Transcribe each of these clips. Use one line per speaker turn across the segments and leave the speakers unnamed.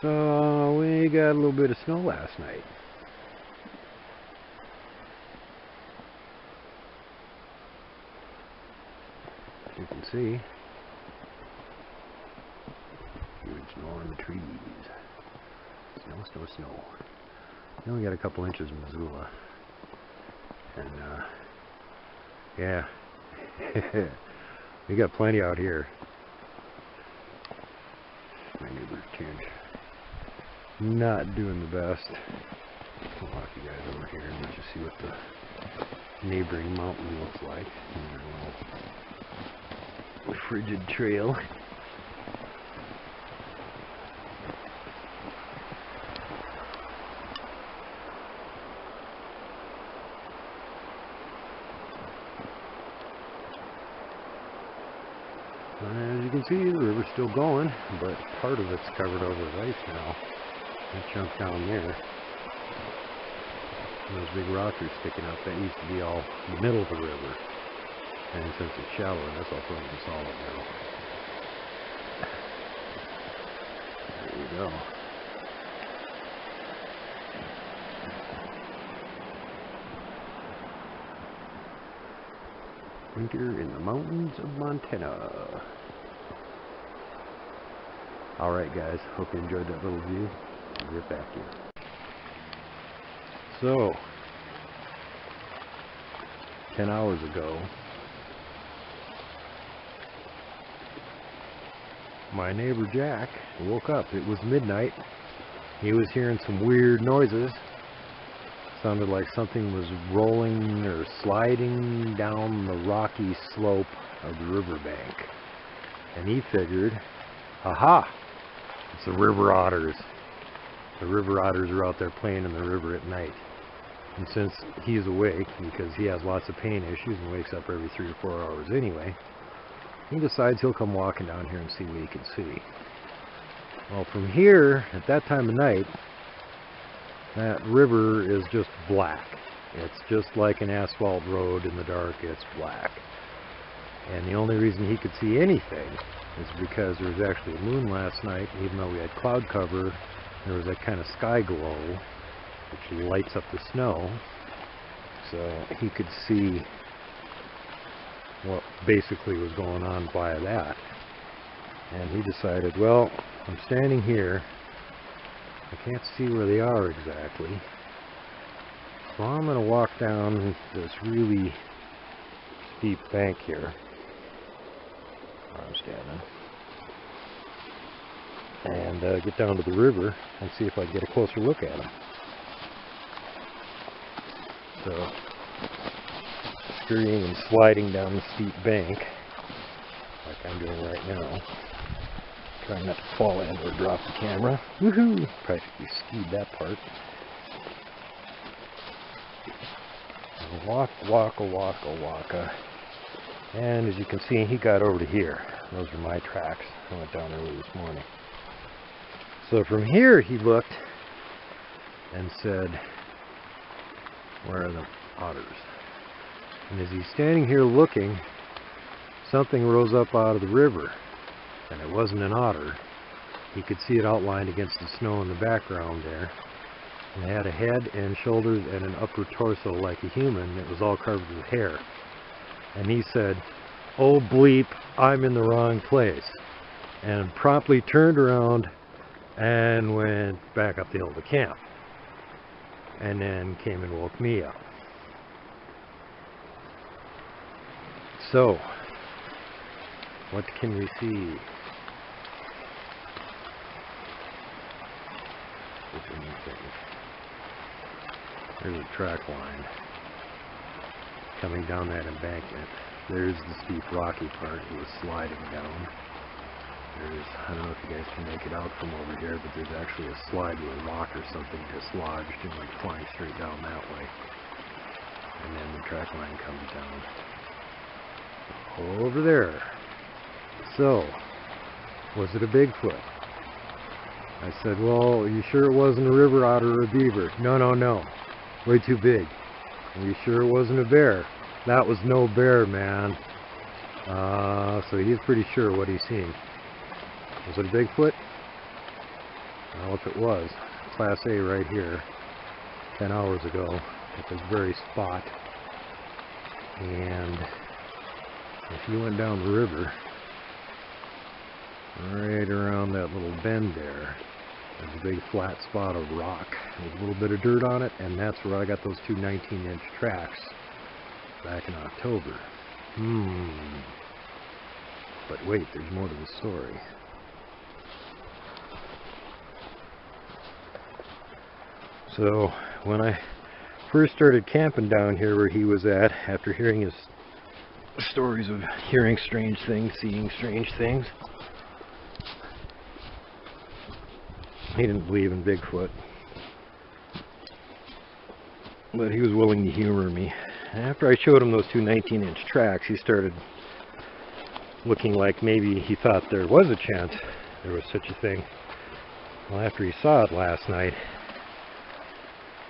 So we got a little bit of snow last night. As you can see, huge snow on the trees. Snow, snow, snow. We only got a couple inches in Missoula. And yeah, we got plenty out here. My neighbor's tent not doing the best. I'll walk you guys over here and let you see what the neighboring mountain looks like. And a little frigid trail. As you can see, the river's still going, but part of it's covered over with ice now. That chunk down there, and those big rocks are sticking up. That used to be all the middle of the river, and since it's shallower, that's all frozen solid now. There you go. Winter in the mountains of Montana. Alright guys, hope you enjoyed that little view. I'll get back to you. So, 10 hours ago, my neighbor Jack woke up. It was midnight. He was hearing some weird noises. Sounded like something was rolling or sliding down the rocky slope of the riverbank. And he figured, aha, it's the river otters. The river otters are out there playing in the river at night. And since he's awake, because he has lots of pain issues and wakes up every 3 or 4 hours anyway, he decides he'll come walking down here and see what he can see. Well, from here, at that time of night, that river is just black. It's just like an asphalt road in the dark. It's black. And the only reason he could see anything is because there was actually a moon last night. Even though we had cloud cover, there was that kind of sky glow which lights up the snow. So he could see what basically was going on via that. And he decided, well, I'm standing here. I can't see where they are exactly, so I'm going to walk down this really steep bank here where I'm standing, and get down to the river and see if I can get a closer look at them. So, scurrying and sliding down the steep bank like I'm doing right now. Trying not to fall in or drop the camera. Woohoo! Practically skied that part. Waka. And as you can see, he got over to here. Those are my tracks. I went down early this morning. So from here he looked and said, where are the otters? And as he's standing here looking, something rose up out of the river. And it wasn't an otter. He could see it outlined against the snow in the background there. And it had a head and shoulders and an upper torso like a human. It was all covered with hair. And he said, oh bleep, I'm in the wrong place. And promptly turned around and went back up the hill to camp. And then came and woke me up. So, what can we see? There's a track line coming down that embankment. There's the steep rocky part it was sliding down. I don't know if you guys can make it out from over here, but there's actually a slide with a rock or something dislodged and like flying straight down that way. And then the track line comes down over there. So, was it a Bigfoot? I said, well, are you sure it wasn't a river otter or a beaver? No. Way too big. Are you sure it wasn't a bear? That was no bear, man. So he's pretty sure what he's seen. Was it a Bigfoot? Well, if it was, Class A right here, 10 hours ago, at this very spot. And if you went down the river, right around that little bend there's a big flat spot of rock with a little bit of dirt on it, and that's where I got those two 19-inch tracks back in October. But wait, there's more to the story. So when I first started camping down here where he was at, after hearing his stories of hearing strange things, seeing strange things, he didn't believe in Bigfoot, but he was willing to humor me. After I showed him those two 19-inch tracks, he started looking like maybe he thought there was a chance there was such a thing. Well, after he saw it last night,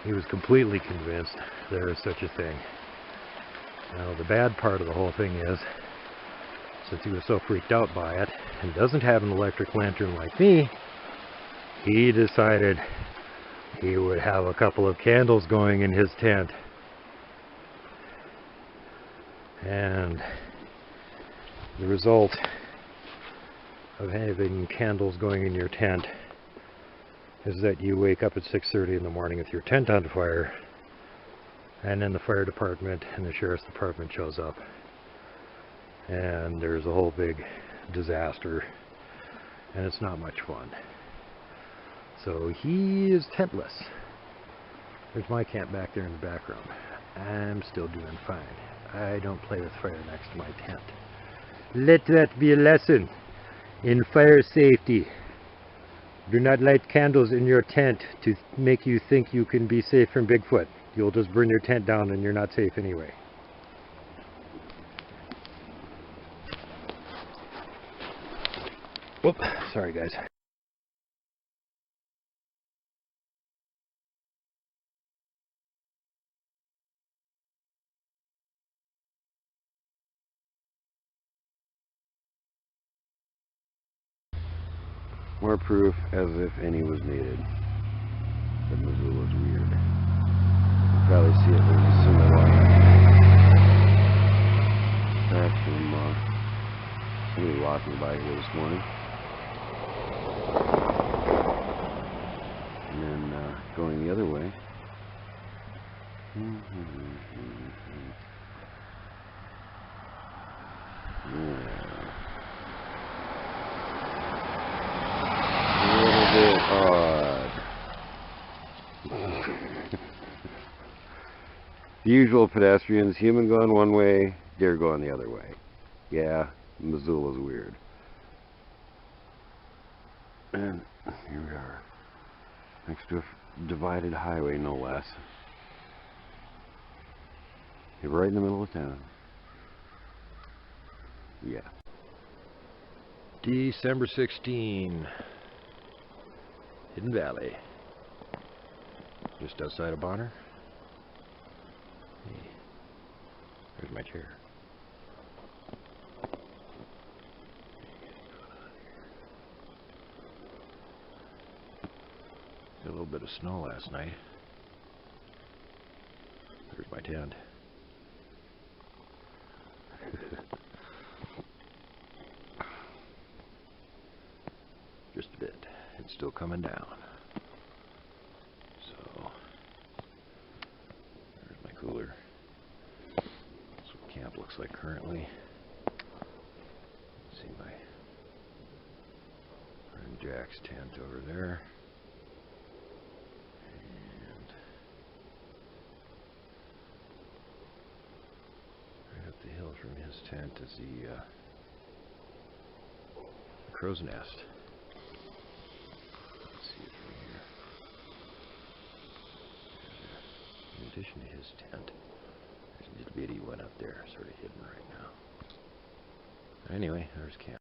he was completely convinced there is such a thing. Now, the bad part of the whole thing is, since he was so freaked out by it and doesn't have an electric lantern like me, he decided he would have a couple of candles going in his tent. And the result of having candles going in your tent is that you wake up at 6:30 in the morning with your tent on fire, and then the fire department and the sheriff's department shows up, and there's a whole big disaster, and it's not much fun. So he is tentless. There's my camp back there in the background. I'm still doing fine. I don't play with fire next to my tent. Let that be a lesson in fire safety. Do not light candles in your tent to make you think you can be safe from Bigfoot. You'll just burn your tent down and you're not safe anyway. Whoop, sorry guys. More proof, as if any was needed, that Missoula's weird. You can probably see it, there's a similar tracks from somebody walking by here this morning. And then going the other way. Yeah. Odd. The usual pedestrians, human going one way, deer going the other way. Yeah, Missoula's weird. And here we are, next to a divided highway, no less. You're right in the middle of town. Yeah. December 16. Hidden Valley, just outside of Bonner. Hey, there's my chair. Got a little bit of snow last night. There's my tent. Just a bit. It's still coming down. So there's my cooler. That's what camp looks like currently. See my friend Jack's tent over there. And right up the hill from his tent is the crow's nest. In addition to his tent, there's a little bitty one up there, sort of hidden right now. Anyway, there's camp.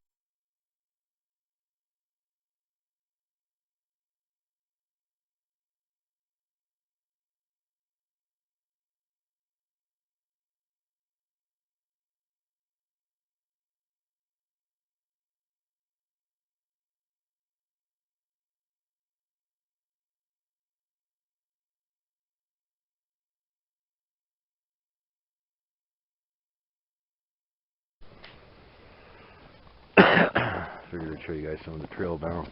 figured I'd show you guys some of the trail down.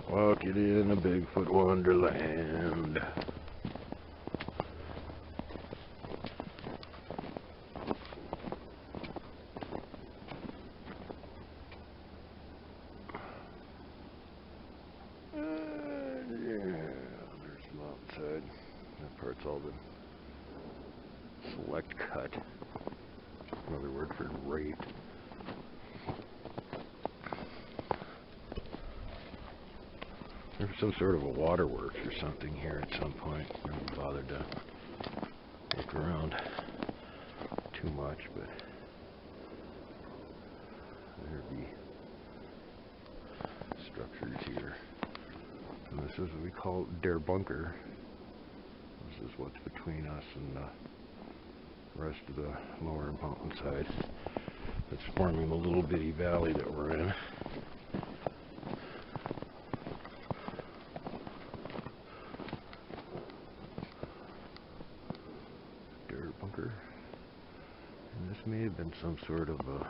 Walking in a Bigfoot wonderland. That part's all been select cut. Another word for raped. There's some sort of a waterworks or something here at some point. Never bothered to look around too much, but there'd be structures here. And this is what we call Der Bunker. This is what's between us and the rest of the lower mountainside that's forming the little bitty valley that we're in. Der Bunker. And this may have been some sort of a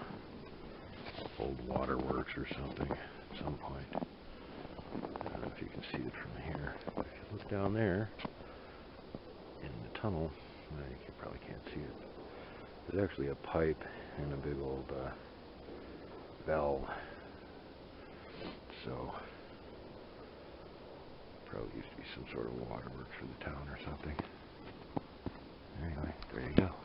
old waterworks or something at some point. I don't know if you can see it from here. But if you look down there in the tunnel, you probably can't see it. There's actually a pipe and a big old valve. So probably used to be some sort of waterworks for the town or something. Anyway, there you go.